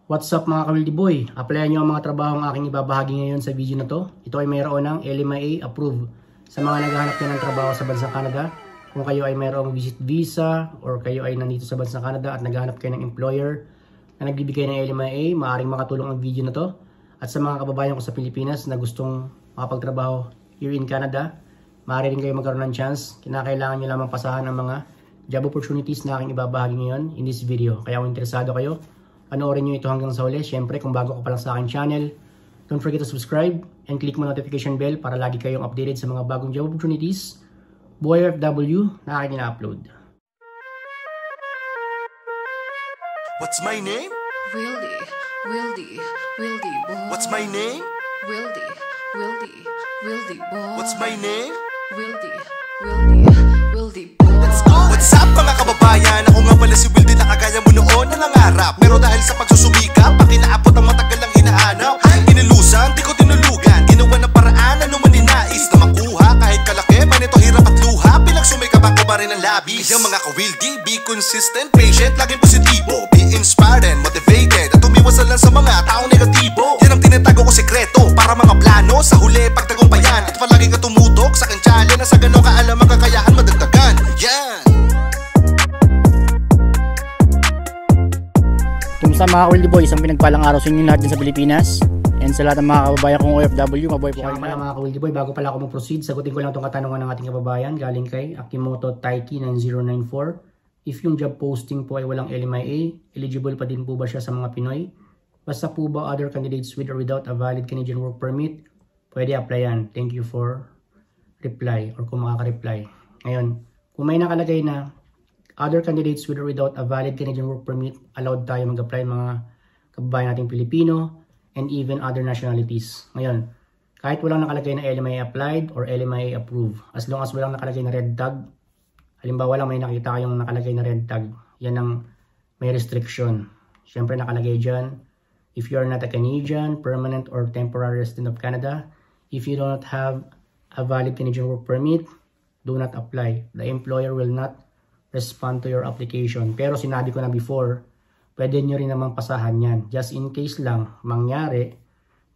What's up mga ka-Wildy Boy? Applyan nyo ang mga trabaho ang aking ibabahagi ngayon sa video na to. Ito ay mayroon ng LMIA approved sa mga naghahanap na ng trabaho sa bansang Canada. Kung kayo ay mayroong visit visa or kayo ay nandito sa bansang Canada at naghahanap kayo ng employer na nagbibigay ng LMIA, maaaring makatulong ang video na to. At sa mga kababayan ko sa Pilipinas na gustong makapagtrabaho here in Canada, maaari rin kayo magkaroon ng chance. Kinakailangan nyo lamang pasahan ang mga job opportunities na aking ibabahagi ngayon in this video. Kaya kung interesado kayo, panoorin nyo ito hanggang sa huli. Siyempre, kung bago ka pa lang sa aking channel, don't forget to subscribe and click mo notification bell para lagi kayong updated sa mga bagong job opportunities, buhay OFW na aking ina-upload. What's my name? Wildy boy. What's my name? Wildy boy. What's my name? Wildy boy. Let's go! What's up mga kababayan? Ako nga pala si Wildy na kagaya mo noon na nangarap. Pero dahil sa pagsusumikap, pakinaapot ang matagal lang hinahanap. Inilusan, di ko tinulugan. Ginawa ng paraan, ano man ninais na makuha. Kahit kalaki, manito hirap at luha. Pinagsumikap ako ba rin ang labis. Yung mga ka-Wildy, be consistent, patient, laging positibo. Be inspired and motivated. At umiwas lang sa mga taong negatibo. Yan ang tinatago ko sekreto para mga plano. Sa huli, pagtagumpayan. At palagi ka tumutok sa aking challenge. Na sa ganun ka alam ang kakayahan madagdagan. Yan! Kumusta mga ka-Wildy Boy? Isang pinagpalang araw sa inyo lahat din sa Pilipinas. And sa lahat ng mga kababayan kong OFW, mabuhay po kayo. Mga ka-Wildy Boy, bago pala ako mag-proceed, sagutin ko lang itong katanungan ng ating kababayan galing kay Akimoto Taiki 9094. If yung job posting po ay walang LMIA, eligible pa din po ba siya sa mga Pinoy? Basta po ba other candidates with or without a valid Canadian work permit? Pwede applyan. Thank you for reply or kung makaka-reply. Ngayon, kung may nakalagay na other candidates with or without a valid Canadian work permit, allowed tayo mag-apply mga kababayan nating Pilipino and even other nationalities. Ngayon, kahit walang nakalagay na LMIA applied or LMIA approved, as long as walang nakalagay na red tag, halimbawa lang may nakita kayong nakalagay na red tag, yan ang may restriction. Siyempre nakalagay dyan, if you are not a Canadian, permanent or temporary resident of Canada, if you do not have a valid Canadian work permit, do not apply. The employer will not respond to your application. Pero sinabi ko na before, pwede nyo rin namang pasahan yan. Just in case lang mangyari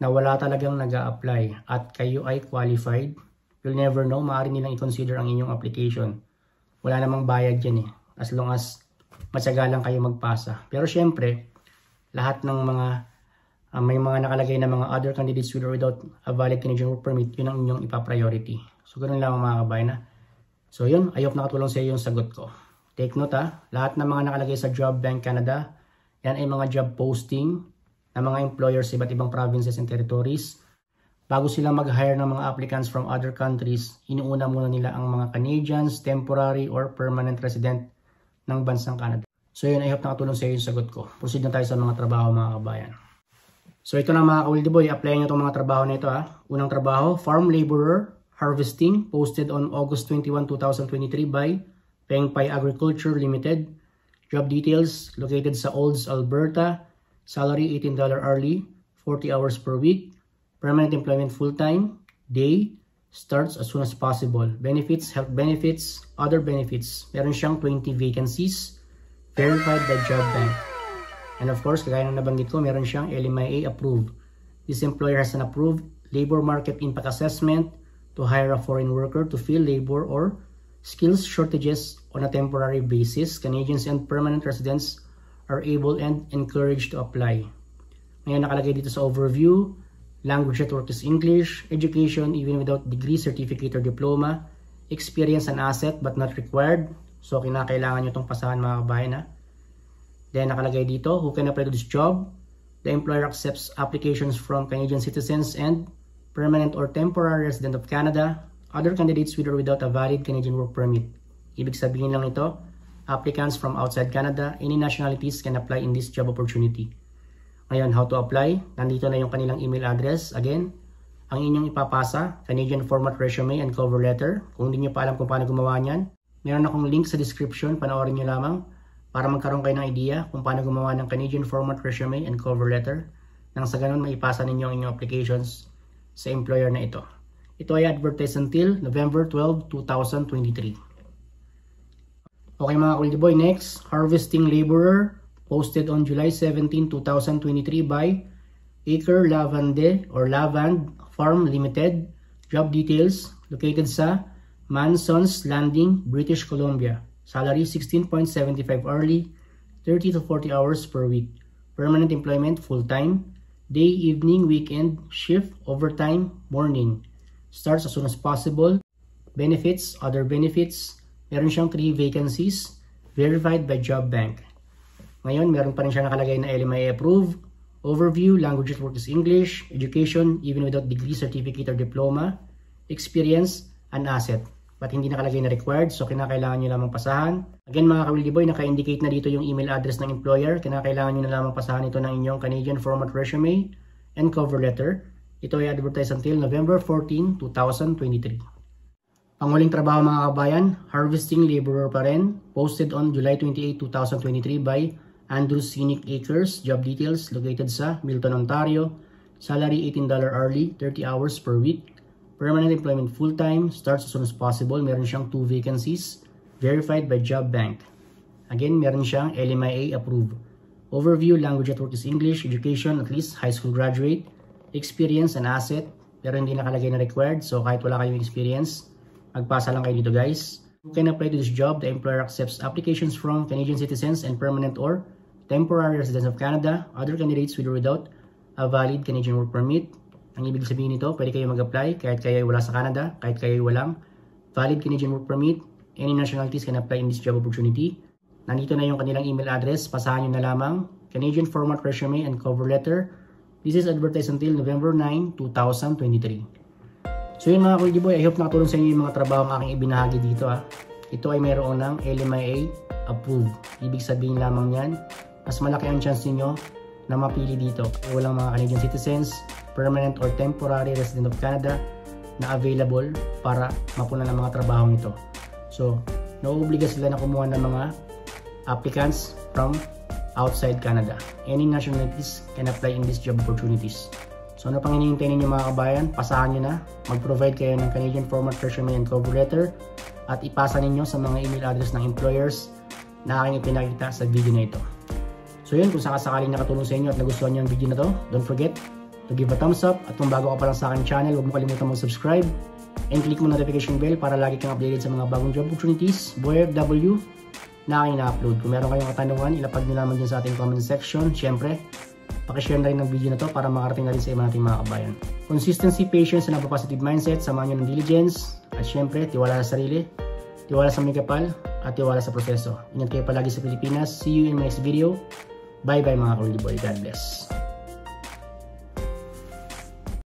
na wala talagang nag-a-apply at kayo ay qualified, you'll never know, maaari nilang i-consider ang inyong application. Wala namang bayad yan eh, as long as matyaga lang kayo magpasa. Pero syempre, lahat ng mga may mga nakalagay na mga other candidates with or without a valid Canadian work permit, yun ang inyong ipa-priority. So ganoon lang mga kabayan na. So yun, I hope nakatulong sa iyo yung sagot ko. Take note lahat ng mga nakalagay sa Job Bank Canada, yan ay mga job posting ng mga employers sa iba't ibang provinces and territories. Bago sila mag-hire ng mga applicants from other countries, inuuna muna nila ang mga Canadians, temporary or permanent resident ng bansang Canada. So yun, I hope nakatulong sa iyo yung sagot ko. Proceed na tayo sa mga trabaho mga kabayan. So ito na mga ka-Wildy Boy, applyan nyo itong mga trabaho na ito Unang trabaho, farm laborer, harvesting, posted on August 21, 2023 by Pengpai Agriculture Limited. Job details, located sa Olds, Alberta. Salary $18 hourly, 40 hours per week. Permanent employment full-time, day, starts as soon as possible. Benefits, health benefits, other benefits. Meron siyang 20 vacancies, verified by Job Bank. And of course, kagaya ng nabanggit ko, meron siyang LMIA approved. This employer has an approved labor market impact assessment to hire a foreign worker to fill labor or skills shortages on a temporary basis. Canadians and permanent residents are able and encouraged to apply. Ngayon nakalagay dito sa overview, language at work is English, education even without degree, certificate or diploma, experience an asset but not required. So kinakailangan nyo itong pasahan mga kabayan Then nakalagay dito, who can apply to this job? The employer accepts applications from Canadian citizens and permanent or temporary resident of Canada, other candidates with or without a valid Canadian work permit. Ibig sabihin lang ito, applicants from outside Canada, any nationalities can apply in this job opportunity. Ngayon, how to apply? Nandito na yung kanilang email address. Again, ang inyong ipapasa, Canadian format resume and cover letter. Kung hindi nyo pa alam kung paano gumawa niyan, meron akong link sa description, panoorin nyo lamang para magkaroon kayo ng idea kung paano gumawa ng Canadian format resume and cover letter. Nang sa ganun, maipasa ninyo ang inyong applications sa employer na ito. Ito ay advertised until November 12, 2023. Okay mga ka-Wildy Boy, next, harvesting laborer, posted on July 17, 2023 by Acre Lavande or Lavand Farm Limited. Job details, located sa Mansons Landing, British Columbia. Salary 16.75 hourly, 30 to 40 hours per week. Permanent employment, full-time. Day, evening, weekend, shift, overtime, morning. Starts as soon as possible. Benefits, other benefits. Meron siyang 3 vacancies, verified by Job Bank. Ngayon, meron pa rin siya nakalagay na LMIA approved. Overview, language at work is English. Education, even without degree, certificate, or diploma. Experience, an asset. But hindi nakalagay na required, so kinakailangan nyo lamang pasahan. Again mga ka-Wildy Boy, naka-indicate na dito yung email address ng employer. Kinakailangan nyo na lamang pasahan ito ng inyong Canadian format resume and cover letter. Ito ay advertised until November 14, 2023. Panguling trabaho mga kabayan, harvesting laborer pa rin. Posted on July 28, 2023 by Andrew Scenic Acres. Job details, located sa Milton, Ontario. Salary $18 hourly, 30 hours per week. Permanent employment full-time, starts as soon as possible. Meron siyang 2 vacancies, verified by Job Bank. Again, meron siyang LMIA approved. Overview, language at work is English. Education, at least high school graduate. Experience, an asset. Pero hindi nakalagay na required, so kahit wala kayong experience, magpasa lang kayo dito guys. You can apply to this job. The employer accepts applications from Canadian citizens and permanent or temporary residents of Canada. Other candidates with or without a valid Canadian work permit. Ang ibig sabihin nito, pwede kayo mag-apply kahit kayo wala sa Canada, kahit kayo walang valid Canadian work permit. Any nationalities can apply in this job opportunity. Nandito na yung kanilang email address, pasahan nyo na lamang. Canadian format resume and cover letter. This is advertised until November 9, 2023. So yun mga Wildy Boy, I hope nakatulong sa inyo yung mga trabaho ang aking ibinahagi dito ha. Ito ay mayroon ng LMIA approved. Ibig sabihin lamang yan, mas malaki ang chance niyo na mapili dito. Walang mga Canadian citizens, permanent or temporary resident of Canada na available para mapunan ng mga trabahong ito. So, nauobliga sila na kumuha ng mga applicants from outside Canada. Any nationalities can apply in these job opportunities. So, ano pang hinihintay ninyo mga kabayan? Pasahan nyo na. Mag-provide kayo ng Canadian format resume and cover letter at ipasa ninyo sa mga email address ng employers na aking ipinakita sa video na ito. So yun, kung sakasakaling nakatulong sa inyo at nagustuhan nyo ang video na to, don't forget to give a thumbs up. At kung bago ka pa lang sa aking channel, huwag mo kalimutan mag-subscribe and click mo notification bell para lagi kang updated sa mga bagong job opportunities, OFW na aking na-upload. Kung meron kayong katanungan, ilapag nyo naman dyan sa ating comment section. Siyempre, pakishare na rin ng video na to para makarating na rin sa iba nating mga kabayan. Consistency, patience, and a positive mindset, samahan nyo ng diligence, at siyempre, tiwala sa sarili, tiwala sa may kapal, at tiwala sa proseso. Ingat kayo palagi sa Pilipinas. See you in my next video. Bye bye mga ka-Wildy Boy. God bless.